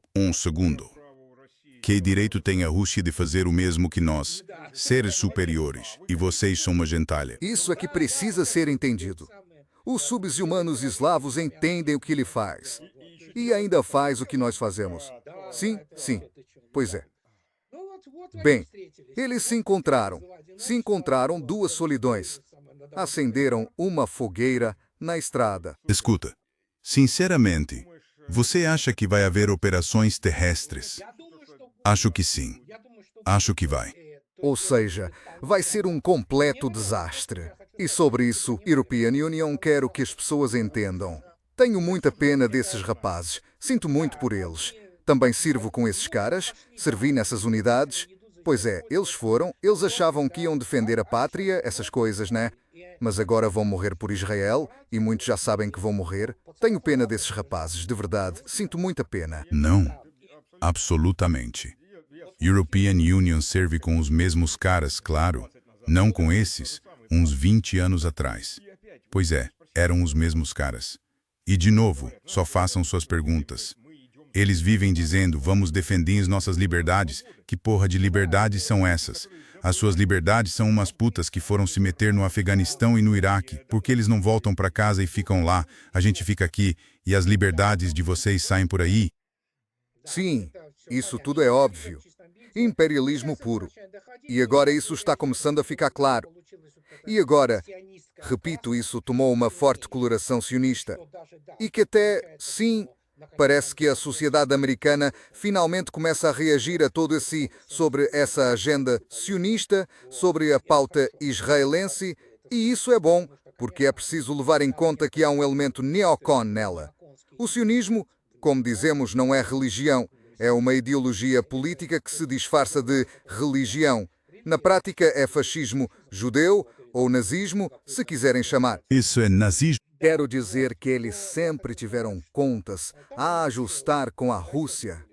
Que direito tem a Rússia de fazer o mesmo que nós, seres superiores, e vocês são uma gentalha? Isso é que precisa ser entendido. Os subhumanos eslavos entendem o que ele faz. E ainda faz o que nós fazemos. Sim, sim. Pois é. Bem, eles se encontraram. Se encontraram duas solidões. Acenderam uma fogueira na estrada. Escuta, sinceramente, você acha que vai haver operações terrestres? Acho que sim. Acho que vai. Ou seja, vai ser um completo desastre. E sobre isso, European Union quero que as pessoas entendam. Tenho muita pena desses rapazes. Sinto muito por eles. Também sirvo com esses caras, servi nessas unidades. Pois é, eles achavam que iam defender a pátria, essas coisas, né? Mas agora vão morrer por Israel, e muitos já sabem que vão morrer. Tenho pena desses rapazes, de verdade. Sinto muita pena. Não, absolutamente. European Union serve com os mesmos caras, claro. Não com esses, uns 20 anos atrás. Pois é, eram os mesmos caras. E de novo, só façam suas perguntas. Eles vivem dizendo, vamos defender as nossas liberdades. Que porra de liberdades são essas? As suas liberdades são umas putas que foram se meter no Afeganistão e no Iraque. Porque eles não voltam para casa e ficam lá, a gente fica aqui, e as liberdades de vocês saem por aí? Sim, isso tudo é óbvio. Imperialismo puro. E agora isso está começando a ficar claro. E agora, repito, isso tomou uma forte coloração sionista. E que até, sim, parece que a sociedade americana finalmente começa a reagir a todo sobre essa agenda sionista, sobre a pauta israelense, e isso é bom, porque é preciso levar em conta que há um elemento neocon nela. O sionismo, como dizemos, não é religião, é uma ideologia política que se disfarça de religião. Na prática é fascismo judeu ou nazismo, se quiserem chamar. Isso é nazismo. Quero dizer que eles sempre tiveram contas a ajustar com a Rússia.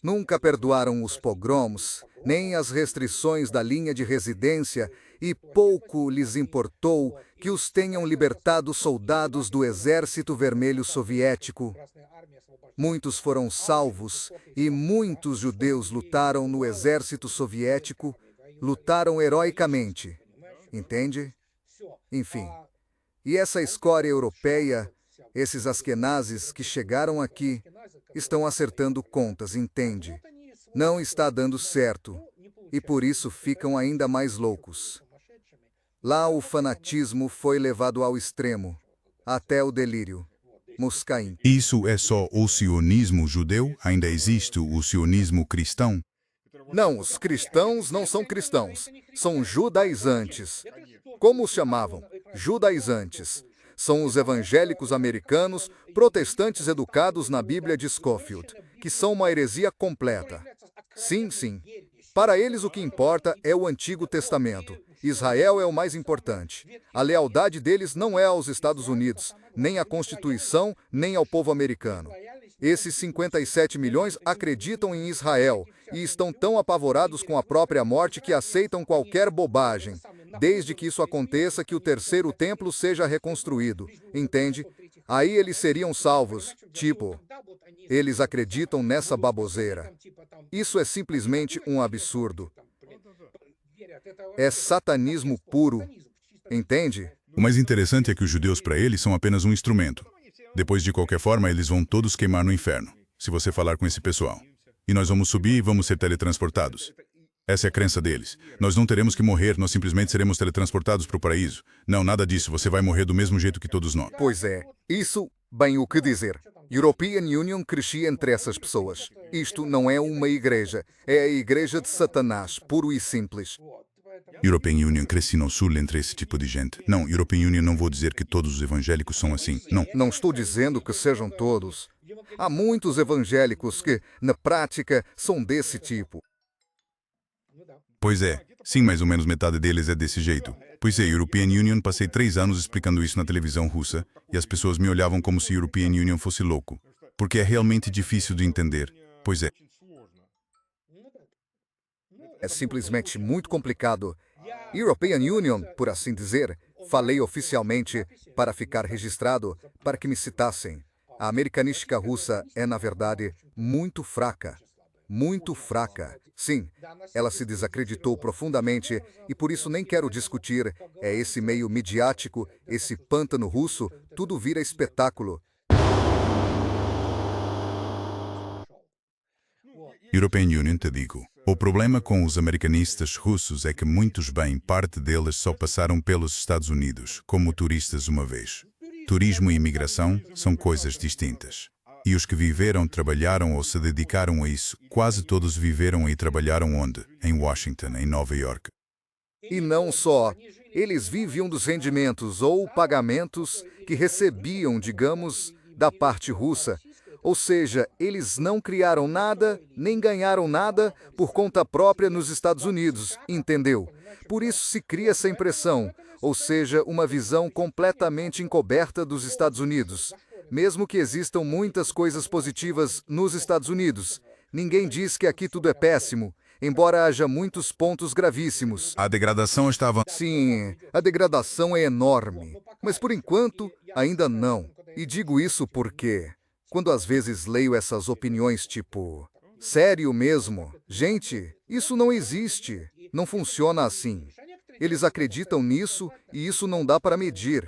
Nunca perdoaram os pogroms, nem as restrições da linha de residência, e pouco lhes importou que os tenham libertado soldados do Exército Vermelho Soviético. Muitos foram salvos e muitos judeus lutaram no Exército Soviético, lutaram heroicamente. Entende? Enfim. E essa escória europeia, esses askenazes que chegaram aqui, estão acertando contas, entende? Não está dando certo, e por isso ficam ainda mais loucos. Lá o fanatismo foi levado ao extremo, até o delírio. Moscaim. Isso é só o sionismo judeu? Ainda existe o sionismo cristão? Não, os cristãos não são cristãos, são judaizantes. Como os chamavam? Judaizantes. São os evangélicos americanos, protestantes educados na Bíblia de Scofield, que são uma heresia completa. Sim, sim. Para eles o que importa é o Antigo Testamento. Israel é o mais importante. A lealdade deles não é aos Estados Unidos, nem à Constituição, nem ao povo americano. Esses 57 milhões acreditam em Israel e estão tão apavorados com a própria morte que aceitam qualquer bobagem, desde que isso aconteça, que o terceiro templo seja reconstruído. Entende? Aí eles seriam salvos. Tipo, eles acreditam nessa baboseira. Isso é simplesmente um absurdo. É satanismo puro. Entende? O mais interessante é que os judeus para eles são apenas um instrumento. Depois, de qualquer forma, eles vão todos queimar no inferno, se você falar com esse pessoal. E nós vamos subir e vamos ser teletransportados. Essa é a crença deles. Nós não teremos que morrer, nós simplesmente seremos teletransportados para o paraíso. Não, nada disso, você vai morrer do mesmo jeito que todos nós. Pois é, isso, bem o que dizer. European Union crescia entre essas pessoas. Isto não é uma igreja, é a igreja de Satanás, puro e simples. European Union cresce no sul entre esse tipo de gente. Não, European Union não vou dizer que todos os evangélicos são assim. Não. Não estou dizendo que sejam todos. Há muitos evangélicos que, na prática, são desse tipo. Pois é. Sim, mais ou menos metade deles é desse jeito. Pois é, European Union, passei 3 anos explicando isso na televisão russa e as pessoas me olhavam como se European Union fosse louco. Porque é realmente difícil de entender. Pois é. É simplesmente muito complicado. European Union, por assim dizer, falei oficialmente para ficar registrado, para que me citassem. A americanística russa é, na verdade, muito fraca. muito fraca. Sim, ela se desacreditou profundamente e por isso nem quero discutir. É esse meio midiático, esse pântano russo, tudo vira espetáculo. European Union, te digo. O problema com os americanistas russos é que muitos bem, parte deles só passaram pelos Estados Unidos, como turistas uma vez. Turismo e imigração são coisas distintas. E os que viveram, trabalharam ou se dedicaram a isso, quase todos viveram e trabalharam onde? Em Washington, em Nova York. E não só, eles viviam dos rendimentos ou pagamentos que recebiam, digamos, da parte russa. Ou seja, eles não criaram nada, nem ganharam nada por conta própria nos Estados Unidos, entendeu? Por isso se cria essa impressão, ou seja, uma visão completamente encoberta dos Estados Unidos. Mesmo que existam muitas coisas positivas nos Estados Unidos, ninguém diz que aqui tudo é péssimo, embora haja muitos pontos gravíssimos. A degradação estava... Sim, a degradação é enorme, mas por enquanto ainda não. E digo isso porque, quando às vezes leio essas opiniões tipo, sério mesmo? Gente, isso não existe, não funciona assim. Eles acreditam nisso e isso não dá para medir.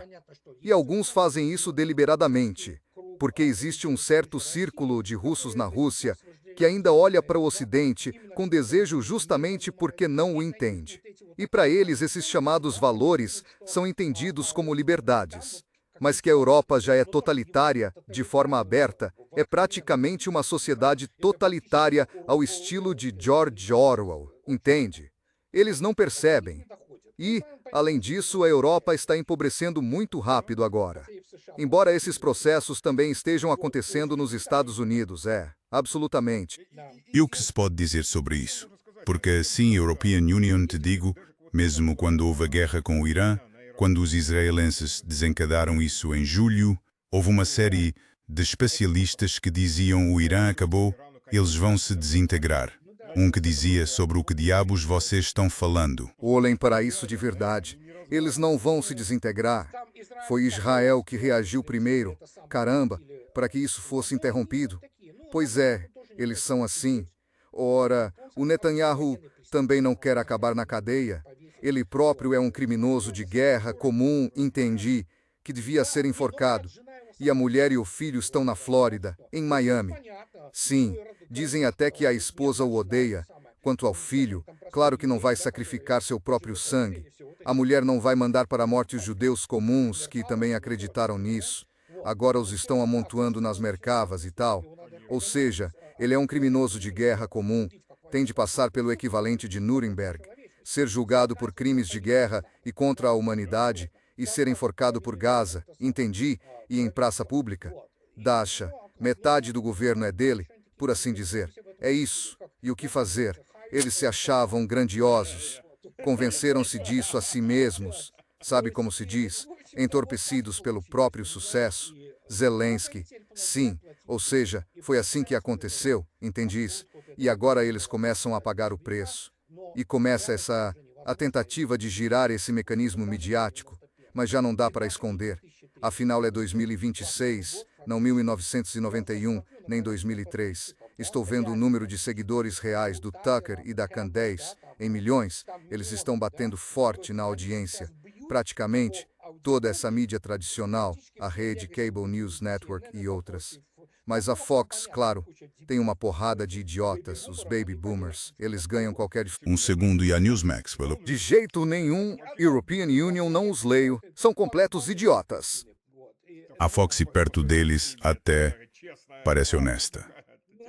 E alguns fazem isso deliberadamente, porque existe um certo círculo de russos na Rússia que ainda olha para o Ocidente com desejo justamente porque não o entende. E para eles esses chamados valores são entendidos como liberdades. Mas que a Europa já é totalitária, de forma aberta, é praticamente uma sociedade totalitária ao estilo de George Orwell, entende? Eles não percebem. E, além disso, a Europa está empobrecendo muito rápido agora. Embora esses processos também estejam acontecendo nos Estados Unidos, absolutamente. E o que se pode dizer sobre isso? Porque assim, European Union, te digo, mesmo quando houve a guerra com o Irã, quando os israelenses desencadearam isso em julho, houve uma série de especialistas que diziam o Irã acabou, eles vão se desintegrar. Um que dizia sobre o que diabos vocês estão falando. Olhem para isso de verdade. Eles não vão se desintegrar. Foi Israel que reagiu primeiro. Caramba, para que isso fosse interrompido. Pois é, eles são assim. Ora, o Netanyahu também não quer acabar na cadeia. Ele próprio é um criminoso de guerra comum, entendi, que devia ser enforcado. E a mulher e o filho estão na Flórida, em Miami. Sim, dizem até que a esposa o odeia. Quanto ao filho, claro que não vai sacrificar seu próprio sangue. A mulher não vai mandar para a morte os judeus comuns, que também acreditaram nisso. Agora os estão amontoando nas Merkavas e tal. Ou seja, ele é um criminoso de guerra comum, tem de passar pelo equivalente de Nuremberg, ser julgado por crimes de guerra e contra a humanidade e ser enforcado por Gaza, entendi, e em praça pública. Dasha, metade do governo é dele, por assim dizer. É isso. E o que fazer? Eles se achavam grandiosos. Convenceram-se disso a si mesmos. Sabe como se diz? Entorpecidos pelo próprio sucesso. Zelensky. Sim, ou seja, foi assim que aconteceu, entendis? E agora eles começam a pagar o preço. E começa a tentativa de girar esse mecanismo midiático, mas já não dá para esconder. Afinal é 2026, não 1991, nem 2003. Estou vendo o número de seguidores reais do Tucker e da Candace em milhões. Eles estão batendo forte na audiência. Praticamente toda essa mídia tradicional, a rede Cable News Network e outras. Mas a Fox, claro, tem uma porrada de idiotas, os baby boomers. Eles ganham qualquer... Um segundo e a Newsmax, pelo... De jeito nenhum, European Union não os leio. São completos idiotas. A Fox perto deles até parece honesta.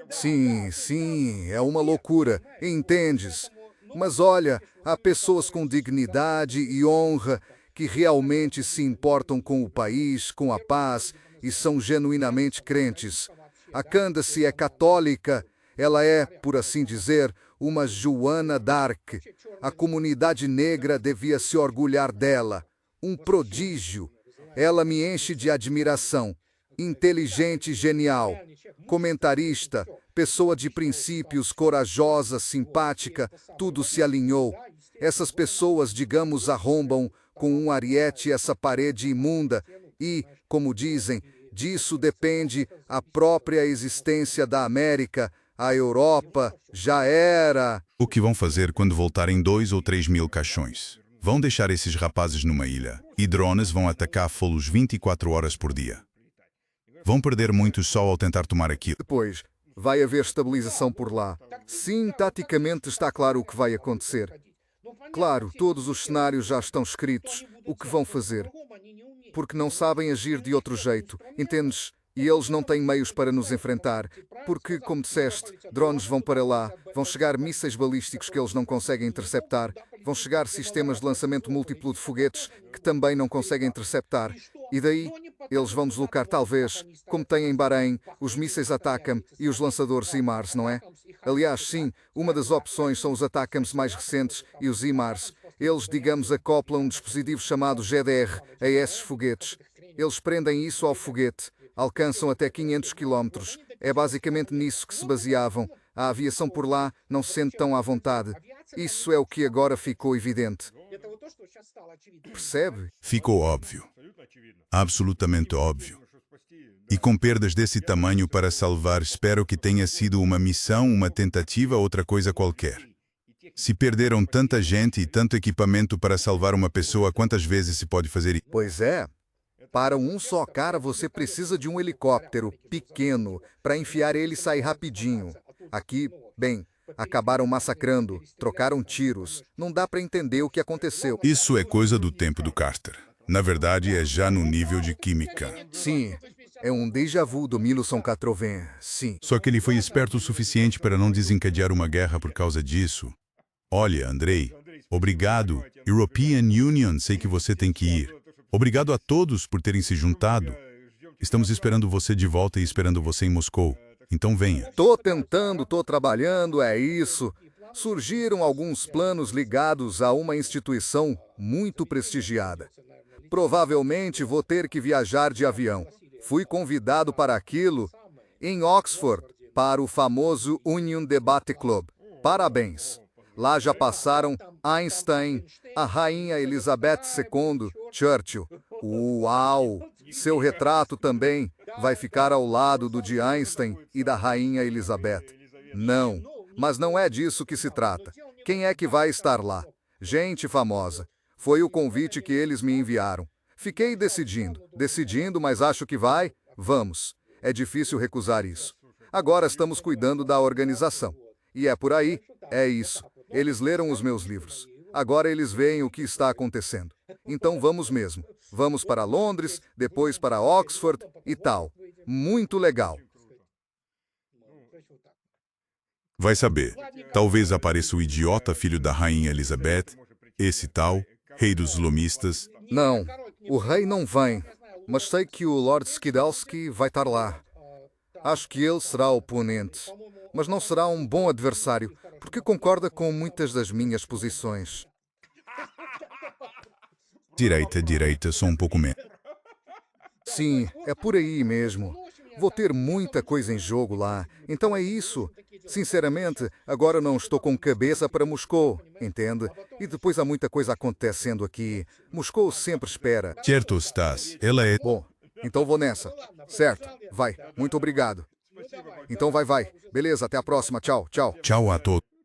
Sim, é uma loucura, entendes? Mas olha, há pessoas com dignidade e honra que realmente se importam com o país, com a paz e são genuinamente crentes. A Candace é católica, ela é, por assim dizer, uma Joana d'Arc. A comunidade negra devia se orgulhar dela. Um prodígio. Ela me enche de admiração. Inteligente e genial. Comentarista, pessoa de princípios, corajosa, simpática, tudo se alinhou. Essas pessoas, digamos, arrombam com um ariete essa parede imunda e, como dizem, disso depende a própria existência da América, A Europa já era. O que vão fazer quando voltarem 2 ou 3 mil caixões? Vão deixar esses rapazes numa ilha e drones vão atacar folos 24 horas por dia. Vão perder muito sol ao tentar tomar aquilo. Depois, vai haver estabilização por lá. Sim, taticamente está claro o que vai acontecer. Claro, todos os cenários já estão escritos. O que vão fazer? Porque não sabem agir de outro jeito, entendes? E eles não têm meios para nos enfrentar, porque, como disseste, drones vão para lá, vão chegar mísseis balísticos que eles não conseguem interceptar, vão chegar sistemas de lançamento múltiplo de foguetes que também não conseguem interceptar, e daí eles vão deslocar talvez, como têm em Bahrein, os mísseis ATACMS e os lançadores HIMARS, não é? Aliás, sim, uma das opções são os ATACMS mais recentes e os HIMARS. Eles, digamos, acoplam um dispositivo chamado GDR a esses foguetes. Eles prendem isso ao foguete. Alcançam até 500 km. É basicamente nisso que se baseavam. A aviação por lá não se sente tão à vontade. Isso é o que agora ficou evidente. Percebe? Ficou óbvio. Absolutamente óbvio. E com perdas desse tamanho para salvar, espero que tenha sido uma missão, uma tentativa, outra coisa qualquer. Se perderam tanta gente e tanto equipamento para salvar uma pessoa, quantas vezes se pode fazer isso? Pois é. Para um só cara, você precisa de um helicóptero pequeno para enfiar ele e sair rapidinho. Aqui, bem, acabaram massacrando, trocaram tiros. Não dá para entender o que aconteceu. Isso é coisa do tempo do Carter. Na verdade, é já no nível de química. Sim, é um déjà vu do 1980, sim. Só que ele foi esperto o suficiente para não desencadear uma guerra por causa disso. Olha, Andrei, obrigado. European Union, sei que você tem que ir. Obrigado a todos por terem se juntado. Estamos esperando você de volta e esperando você em Moscou. Então venha. Tô tentando, tô trabalhando, é isso. Surgiram alguns planos ligados a uma instituição muito prestigiada. Provavelmente vou ter que viajar de avião. Fui convidado para aquilo em Oxford, para o famoso Union Debate Club. Parabéns! Lá já passaram Einstein, a Rainha Elizabeth II, Churchill. Uau! Seu retrato também vai ficar ao lado do de Einstein e da Rainha Elizabeth. Não, mas não é disso que se trata. Quem é que vai estar lá? Gente famosa. Foi o convite que eles me enviaram. Fiquei decidindo, mas acho que vai. Vamos. É difícil recusar isso. Agora estamos cuidando da organização. E é por aí, é isso. Eles leram os meus livros. Agora eles veem o que está acontecendo. Então vamos mesmo. Vamos para Londres, depois para Oxford e tal. Muito legal. Vai saber. Talvez apareça o idiota filho da Rainha Elizabeth, esse tal, rei dos lomistas. Não, o rei não vem, mas sei que o Lord Skidelsky vai estar lá. Acho que ele será o oponente, mas não será um bom adversário, porque concorda com muitas das minhas posições. Direita, só um pouco menos. Sim, é por aí mesmo. Vou ter muita coisa em jogo lá, então é isso. Sinceramente, agora não estou com cabeça para Moscou, entende? E depois há muita coisa acontecendo aqui. Moscou sempre espera. Certo, Stas. Ela é... Bom, então vou nessa. Certo, vai. Muito obrigado. Então vai. Beleza, até a próxima. Tchau, tchau. Tchau a todos.